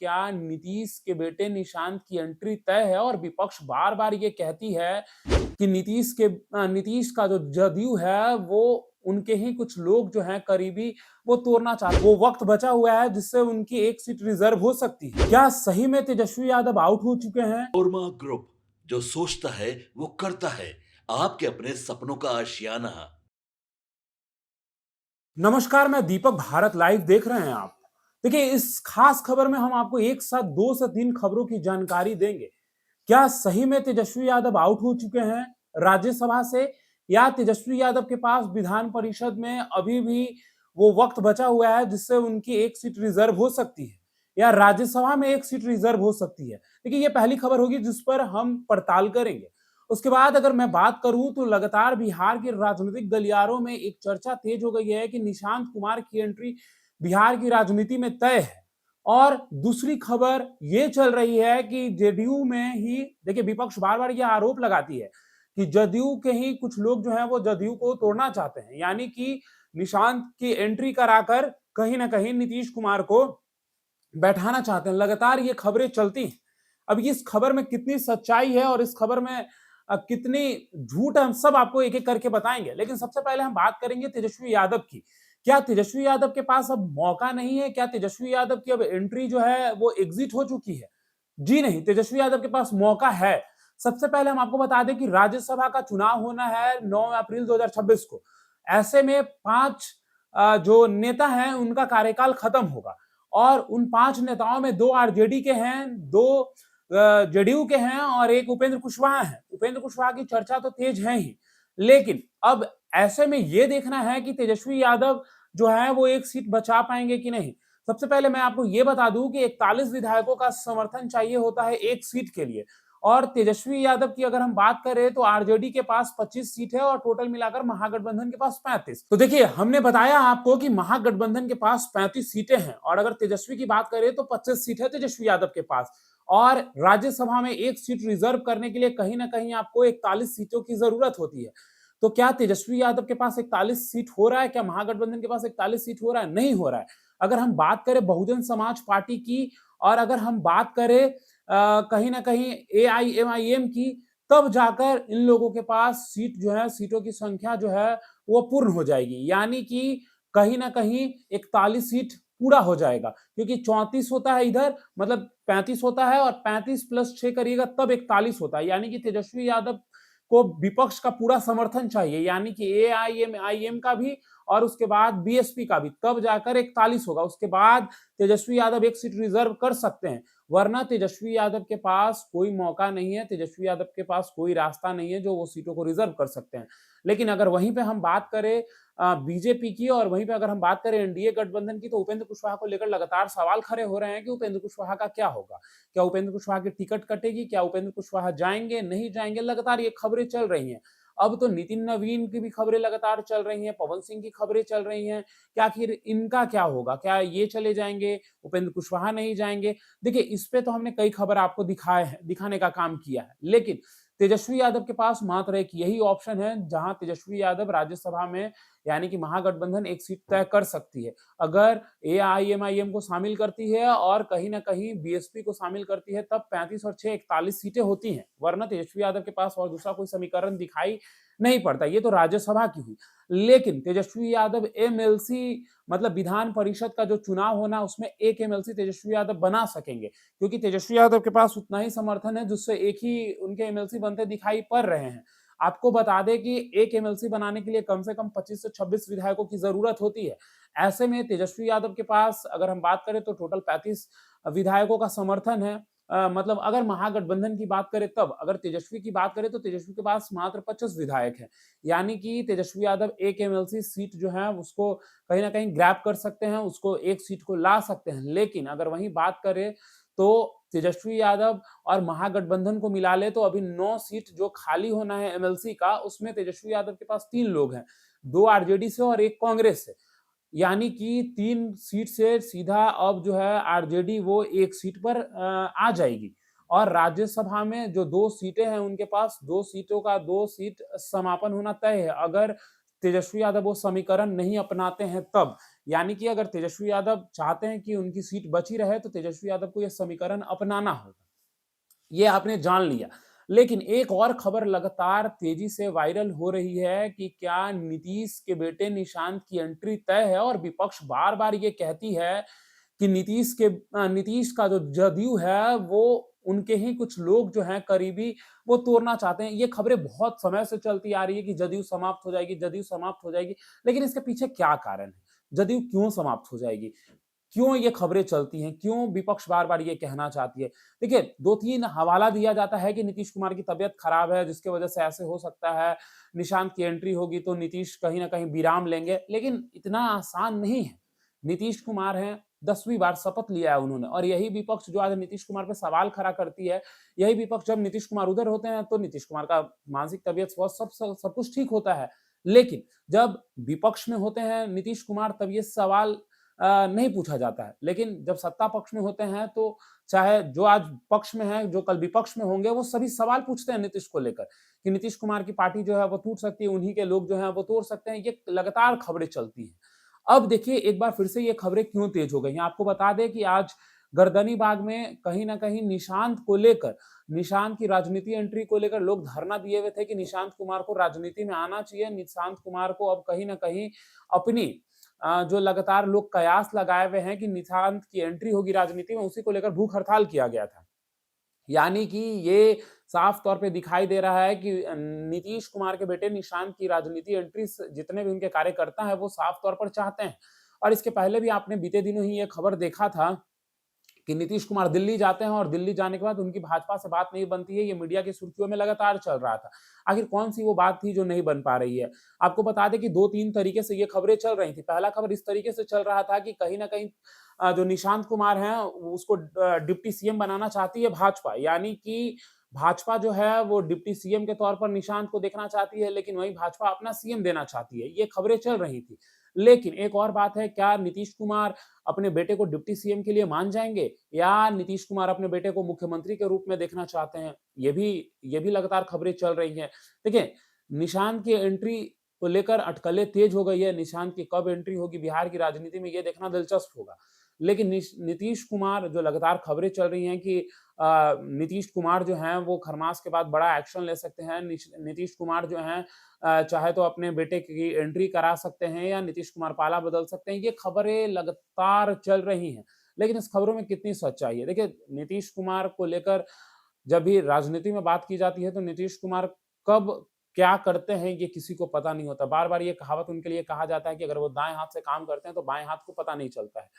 क्या नीतीश के बेटे निशांत की एंट्री तय है? और विपक्ष बार-बार ये कहती है कि नीतीश का जो जदयू है वो उनके ही कुछ लोग जो हैं करीबी वो तोड़ना चाहते हैं। वो वक्त बचा हुआ है जिससे उनकी एक सीट रिजर्व हो सकती है। क्या सही में तेजस्वी यादव आउट हो चुके हैं? ओरमा ग्रुप जो सोचता है वो करता है। आपके अपने सपनों का आशियाना। नमस्कार, मैं दीपक, भारत लाइव देख रहे हैं आप। देखिए, इस खास खबर में हम आपको एक साथ 2 से 3 खबरों की जानकारी देंगे। क्या सही में तेजस्वी यादव आउट हो चुके हैं राज्यसभा से, या तेजस्वी यादव के पास विधान परिषद में अभी भी वो वक्त बचा हुआ है जिससे उनकी एक सीट रिजर्व हो सकती है, या राज्यसभा में एक सीट रिजर्व हो सकती है? देखिए, ये पहली खबर होगी जिस पर हम पड़ताल करेंगे। उसके बाद अगर मैं बात करूं तो लगातार बिहार के राजनीतिक गलियारों में एक चर्चा तेज हो गई है कि निशांत कुमार की एंट्री बिहार की राजनीति में तय है। और दूसरी खबर ये चल रही है कि जेडीयू में ही, देखिए, विपक्ष बार बार ये आरोप लगाती है कि जदयू के ही कुछ लोग जो हैं वो जदयू को तोड़ना चाहते हैं, यानी कि निशांत की एंट्री कराकर कहीं ना कहीं नीतीश कुमार को बैठाना चाहते हैं। लगातार ये खबरें चलती हैं। अब इस खबर में कितनी सच्चाई है और इस खबर में कितनी झूठ है, हम सब आपको एक एक करके बताएंगे। लेकिन सबसे पहले हम बात करेंगे तेजस्वी यादव की। क्या तेजस्वी यादव के पास अब मौका नहीं है? क्या तेजस्वी यादव की अब एंट्री जो है वो एग्जिट हो चुकी है? जी नहीं, तेजस्वी यादव के पास मौका है। सबसे पहले हम आपको बता दें कि राज्यसभा का चुनाव होना है 9 अप्रैल 2026 को। ऐसे में 5 जो नेता हैं उनका कार्यकाल खत्म होगा, और उन 5 नेताओं में 2 आरजेडी के हैं, 2 जेडीयू के हैं और 1 उपेंद्र कुशवाहा है। उपेंद्र कुशवाहा की चर्चा तो तेज है ही, लेकिन अब ऐसे में यह देखना है कि तेजस्वी यादव जो है वो एक सीट बचा पाएंगे कि नहीं। सबसे पहले मैं आपको यह बता दूं कि 41 विधायकों का समर्थन चाहिए होता है एक सीट के लिए, और तेजस्वी यादव की अगर हम बात करें तो आरजेडी के पास 25 सीट है और टोटल मिलाकर महागठबंधन के पास 35। तो देखिए, हमने बताया आपको कि महागठबंधन के पास 35 सीटें हैं, और अगर तेजस्वी की बात करें तो 25 सीट है तेजस्वी यादव के पास। और राज्यसभा में एक सीट रिजर्व करने के लिए कहीं ना कहीं आपको 41 सीटों की जरूरत होती है। तो क्या तेजस्वी यादव के पास 41 सीट हो रहा है? क्या महागठबंधन के पास 41 सीट हो रहा है? नहीं हो रहा है। अगर हम बात करें बहुजन समाज पार्टी की, और अगर हम बात करें कहीं ना कहीं एआईएमआईएम की, तब जाकर इन लोगों के पास सीट जो है, सीटों की संख्या जो है वो पूर्ण हो जाएगी, यानी कि कहीं ना कहीं 41 सीट पूरा हो जाएगा। क्योंकि 34 होता है इधर, मतलब 35 होता है, और 35 प्लस 6 करिएगा तब 41 होता है, यानी कि तेजस्वी यादव को विपक्ष का पूरा समर्थन चाहिए, यानी कि एआईएमआईएम का भी और उसके बाद बीएसपी का भी, तब जाकर 41 होगा। उसके बाद तेजस्वी यादव एक सीट रिजर्व कर सकते हैं, वरना तेजस्वी यादव के पास कोई मौका नहीं है, तेजस्वी यादव के पास कोई रास्ता नहीं है जो वो सीटों को रिजर्व कर सकते हैं। लेकिन अगर वहीं पे हम बात करें बीजेपी की, और वहीं पे अगर हम बात करें एनडीए गठबंधन की, तो उपेंद्र कुशवाहा को लेकर लगातार सवाल खड़े हो रहे हैं कि उपेंद्र कुशवाहा का क्या होगा। क्या उपेंद्र कुशवाहा की टिकट कटेगी? क्या उपेंद्र कुशवाहा जाएंगे, नहीं जाएंगे? लगातार ये खबरें चल रही हैं। अब तो नितिन नवीन की भी खबरें लगातार चल रही हैं, पवन सिंह की खबरें चल रही हैं। क्या आखिर इनका क्या होगा? क्या ये चले जाएंगे, उपेंद्र कुशवाहा नहीं जाएंगे? देखिए, इस पे तो हमने कई खबर आपको दिखाने का काम किया है, लेकिन तेजस्वी यादव के पास मात्र एक यही ऑप्शन है जहां तेजस्वी यादव राज्यसभा में, यानी कि महागठबंधन एक सीट तय कर सकती है। अगर एआईएमआईएम को शामिल करती है और कहीं ना कहीं बीएसपी को शामिल करती है, तब 35 और 6 41 सीटें होती हैं, वरना तेजस्वी यादव के पास और दूसरा कोई समीकरण दिखाई नहीं पड़ता। ये तो राज्यसभा की हुई। लेकिन तेजस्वी यादव एमएलसी, मतलब विधान परिषद का जो चुनाव होना, उसमें एक एमएलसी तेजस्वी यादव बना सकेंगे, क्योंकि तेजस्वी यादव के पास उतना ही समर्थन है जिससे एक ही उनके एमएलसी बनते दिखाई पड़ रहे हैं। आपको बता दें कि एक एमएलसी बनाने के लिए कम से कम 25 से 26 विधायकों की जरूरत होती है। ऐसे में तेजस्वी यादव के पास अगर हम बात करें तो टोटल 35 विधायकों का समर्थन है। मतलब अगर महागठबंधन की बात करें तब, अगर तेजस्वी की बात करें तो तेजस्वी के पास मात्र 25 विधायक हैं, यानी कि तेजस्वी यादव एक एमएलसी सीट जो है उसको कहीं ना कहीं ग्रैब कर सकते हैं, उसको एक सीट को ला सकते हैं। लेकिन अगर वहीं बात करें तो तेजस्वी यादव और महागठबंधन को मिला ले तो अभी 9 सीट जो खाली होना है एमएलसी का, उसमें तेजस्वी यादव के पास 3 लोग हैं, 2 आरजेडी से और 1 कांग्रेस से, यानी कि 3 सीट से सीधा अब जो है आरजेडी वो 1 सीट पर आ जाएगी। और राज्यसभा में जो 2 सीटें हैं उनके पास, 2 सीटों का 2 सीट समापन होना तय है, अगर तेजस्वी यादव वो समीकरण नहीं अपनाते हैं तब। यानी कि अगर तेजस्वी यादव चाहते हैं कि उनकी सीट बची रहे तो तेजस्वी यादव को यह समीकरण अपनाना होगा। ये आपने जान लिया। लेकिन एक और खबर लगातार तेजी से वायरल हो रही है कि क्या नीतीश के बेटे निशांत की एंट्री तय है, और विपक्ष बार-बार ये कहती है कि नीतीश का जो जदयू है वो उनके ही कुछ लोग जो हैं करीबी वो तोड़ना चाहते हैं। ये खबरें बहुत समय से चलती आ रही है कि जदयू समाप्त हो जाएगी, जदयू समाप्त हो जाएगी। लेकिन इसके पीछे क्या कारण है? जदयू क्यों समाप्त हो जाएगी? क्यों ये खबरें चलती हैं? क्यों विपक्ष बार-बार ये कहना चाहती है? देखिए, 2-3 हवाला दिया जाता है कि नीतीश कुमार की तबीयत खराब है, जिसकी वजह से ऐसे हो सकता है। निशांत की एंट्री होगी तो नीतीश कहीं न कहीं विराम लेंगे, लेकिन इतना आसान नहीं है। नीतीश कुमार हैं, 10वीं बार शपथ लिया है उन्होंने, और यही विपक्ष जो आज नीतीश कुमार पे सवाल खड़ा करती है, यही विपक्ष जब नीतीश कुमार उधर होते हैं, तो नीतीश कुमार का मानसिक तबीयत स्वस्थ सब कुछ ठीक होता है। लेकिन जब विपक्ष में होते हैं नीतीश कुमार, तब ये सवाल नहीं पूछा जाता है। लेकिन जब सत्ता पक्ष में होते हैं तो चाहे जो आज पक्ष में है, जो कल विपक्ष में होंगे, वो सभी सवाल पूछते हैं नीतीश को लेकर कि नीतीश कुमार की पार्टी जो है वो टूट सकती है, उन्हीं के लोग जो हैं वो तोड़ सकते हैं। ये लगातार खबरें चलती हैं। अब देखिए एक बार फिर से ये खबरें क्यों तेज हो गई हैं। आपको बता दें कि आज गर्दनीबाग में कहीं न कहीं निशांत को लेकर, निशांत की राजनीति एंट्री को लेकर लोग धरना दिए हुए थे कि निशांत कुमार को राजनीति में आना चाहिए। निशांत कुमार को अब कहीं न कहीं अपनी जो लगातार लोग कयास लगाए हुए हैं कि निशांत की एंट्री होगी राजनीति में, उसी को लेकर भूख हड़ताल किया गया था। यानी कि ये साफ तौर पे दिखाई दे रहा है कि नीतीश कुमार के बेटे निशांत की राजनीति एंट्री जितने भी उनके कार्यकर्ता हैं वो साफ तौर पर चाहते हैं। और इसके पहले भी आपने बीते दिनों ही ये खबर देखा था कि नीतीश कुमार दिल्ली जाते हैं और दिल्ली जाने के बाद उनकी भाजपा से बात नहीं बनती है, ये मीडिया की सुर्खियों में लगातार चल रहा था। आखिर कौन-सी वो बात थी जो नहीं बन पा रही है? आपको बता दें कि 2-3 तरीके से ये खबरें चल रही थी। पहला खबर इस तरीके से चल रहा था कि कहीं न कहीं जो निशांत कुमार हैं उसको डिप्टी सीएम बनाना चाहती है भाजपा। यानी कि भाजपा जो है वो डिप्टी सीएम के तौर पर निशांत को देखना चाहती है, लेकिन वहीं भाजपा अपना सीएम देना चाहती है। ये खबरें चल रही थी। लेकिन एक और बात है, क्या नीतीश कुमार अपने बेटे को डिप्टी सीएम के लिए मान जाएँगे, या नीतीश कुमार अपने बेटे को मुख्यमंत्री के रूप में देखना चाहते हैं? ये भी लगातार खबरें चल रही हैं। देखिए, निशांत की एंट्री को लेकर अटकलें तेज हो गई है। निशांत की कब एंट्री होगी बिहार की राजनीति में, ये देखना दिलचस्प होगा। लेकिन नीतीश कुमार, जो लगातार खबरें चल रही हैं कि नीतीश कुमार जो हैं वो खरमास के बाद बड़ा एक्शन ले सकते हैं। नीतीश कुमार जो हैं चाहे तो अपने बेटे की एंट्री करा सकते हैं या नीतीश कुमार पाला बदल सकते हैं। ये खबरें लगातार चल रही हैं। लेकिन इस खबरों में कितनी सच्चाई है? देखिए, नीतीश कुमार को लेकर जब भी राजनीति में बात की जाती है तो नीतीश कुमार कब क्या करते हैं ये किसी को पता नहीं होता। बार-बार ये कहावत उनके लिए कहा जाता है कि अगर वो दाएँ हाथ से काम करते हैं तो बाएँ हाथ को पता नहीं चलता है।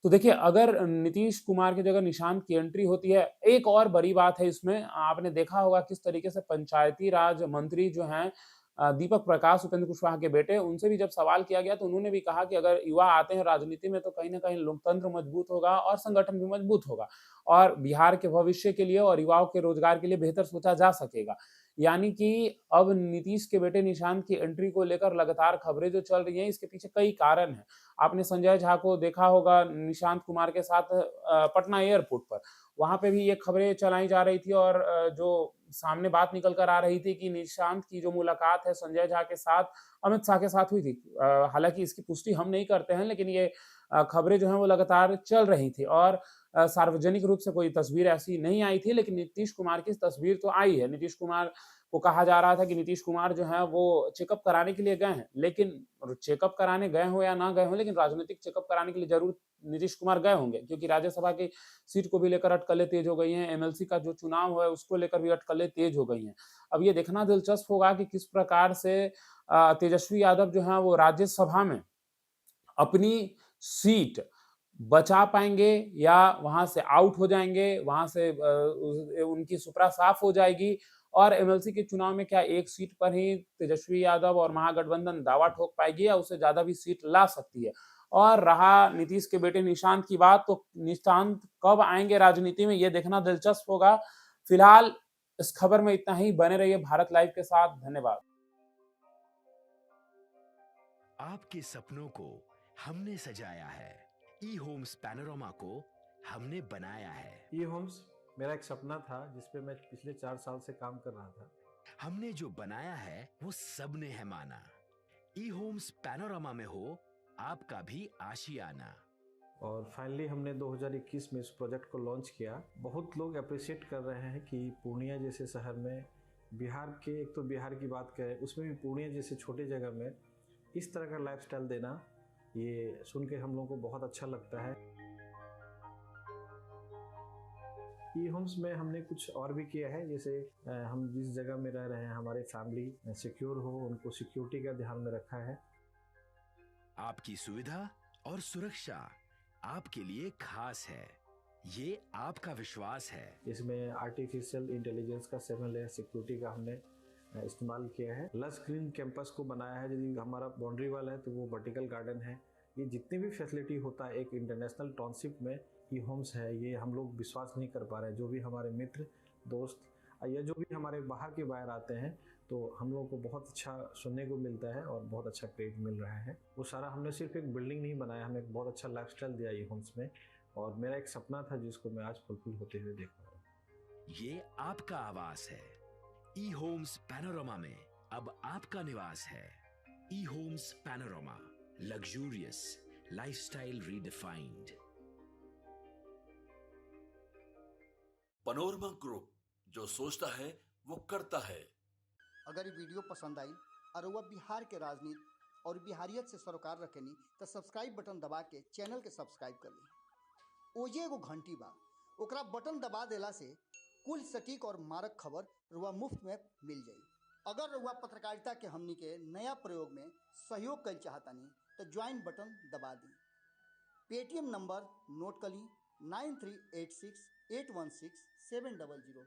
तो देखिए, अगर नीतीश कुमार की जगह निशांत की एंट्री होती है, एक और बड़ी बात है इसमें, आपने देखा होगा किस तरीके से पंचायती राज मंत्री जो हैं दीपक प्रकाश, उपेंद्र कुशवाहा के बेटे, उनसे भी जब सवाल किया गया तो उन्होंने भी कहा कि अगर युवा आते हैं राजनीति में तो कहीं न कहीं लोकतंत्र मजबूत होगा और संगठन भी मजबूत होगा और बिहार के भविष्य के लिए और युवाओं के रोजगार के लिए बेहतर सोचा जा सकेगा। यानी कि अब नीतीश के बेटे निशांत की एंट्री को लेकर लगातार खबरें जो चल रही हैं, इसके पीछे कई कारण हैं। आपने संजय झा को देखा होगा निशांत कुमार के साथ पटना एयरपोर्ट पर। वहाँ पे भी ये खबरें चलाई जा रही थी और जो सामने बात निकल कर आ रही थी कि निशांत की जो मुलाकात है संजय झा के साथ, अमित शाह के साथ हुई थी। हालाँकि इसकी पुष्टि हम नहीं करते हैं, लेकिन ये खबरें जो हैं वो लगातार चल रही थी और सार्वजनिक रूप से कोई तस्वीर ऐसी नहीं आई थी, लेकिन नीतीश कुमार की तस्वीर तो आई है। नीतीश कुमार को कहा जा रहा था कि नीतीश कुमार जो हैं वो चेकअप कराने के लिए गए हैं, लेकिन चेकअप कराने गए हों या ना गए हों, लेकिन राजनीतिक चेकअप कराने के लिए ज़रूर नीतीश कुमार गए होंगे, क्योंकि राज्यसभा की सीट को भी लेकर अटकलें तेज हो गई हैं, एमएलसी का जो चुनाव है उसको लेकर भी अटकलें तेज हो गई हैं। अब ये देखना दिलचस्प होगा कि किस प्रकार से तेजस्वी यादव जो हैं वो राज्यसभा में अपनी सीट बचा पाएँगे या वहाँ से आउट हो जाएँगे, वहाँ से उनकी सुपड़ा साफ हो जाएगी और एमएलसी के चुनाव में क्या एक सीट पर ही तेजस्वी यादव और महागठबंधन दावा ठोक पाएगी या उससे ज़्यादा भी सीट ला सकती है। और रहा नीतीश के बेटे निशांत की बात, तो निशांत कब आएँगे राजनीति में ये देखना दिलचस्प होगा। फिलहाल इस खबर में इतना ही, बने रहिए भारत लाइव के साथ। धन्यवाद। आपके सपनों को हमने सजाया है, ई होम्स पैनोरामा को हमने बनाया है। ई होम्स मेरा एक सपना था जिस पे मैं पिछले 4 साल से काम कर रहा था। हमने जो बनाया है वो सबने है माना। ई होम्स पैनोरामा में हो आपका भी आशियाना। और फाइनली हमने 2021 में इस प्रोजेक्ट को लॉन्च किया। बहुत लोग अप्रिशिएट कर रहे हैं कि पूर्णिया जैसे शहर में, बिहार के, एक तो बिहार की बात करें उसमें भी पूर्णिया जैसे छोटे जगह में इस तरह का लाइफस्टाइल देना, ये सुन के हम लोगों को बहुत अच्छा लगता है। ई होम्स में हमने कुछ और भी किया है, जैसे हम जिस जगह में रह रहे हैं हमारे फैमिली सिक्योर हो, उनको सिक्योरिटी का ध्यान में रखा है। आपकी सुविधा और सुरक्षा आपके लिए खास है, ये आपका विश्वास है। इसमें आर्टिफिशियल इंटेलिजेंस का 7 लेयर सिक्योरिटी का हमने इस्तेमाल किया है। लस ग्रीन कैंपस को बनाया है। यदि हमारा बाउंड्री वाल है तो वो वर्टिकल गार्डन है। ये जितनी भी फैसिलिटी होता है एक इंटरनेशनल टाउनशिप में, ई होम्स है, ये हम लोग विश्वास नहीं कर पा रहे हैं। जो भी हमारे मित्र दोस्त या जो भी हमारे बाहर के बाहर आते हैं तो हम लोगों को बहुत अच्छा सुनने को मिलता है और बहुत अच्छा क्रेडिट मिल रहा है। वो सारा हमने सिर्फ एक बिल्डिंग नहीं बनाया, हमें एक बहुत अच्छा लाइफस्टाइल दिया ई होम्स में, और मेरा एक सपना था जिसको मैं आज फुलफिल होते हुए देख रहा हूँ। ये आपका आवास है। ई होम्स पैनोरामा में अब आपका निवास है। E homes Panorama, luxurious lifestyle redefined. Panorama group, जो सोचता है वो करता है। अगर ये वीडियो पसंद आई और वह बिहार के राजनीति और बिहारियत से सरोकार रखेनी तो सब्सक्राइब बटन दबा के चैनल के सब्सक्राइब कर ली। ओजे एगो घंटी बा, ओकरा बटन दबा देला से कुल सटीक और मारक खबर रुआ मुफ्त में मिल जाई। अगर रुआ पत्रकारिता के हमनी के नया प्रयोग में सहयोग कर चाहतानी तो ज्वाइन बटन दबा दी। पेटीएम नंबर नोट कर ली 9386816700।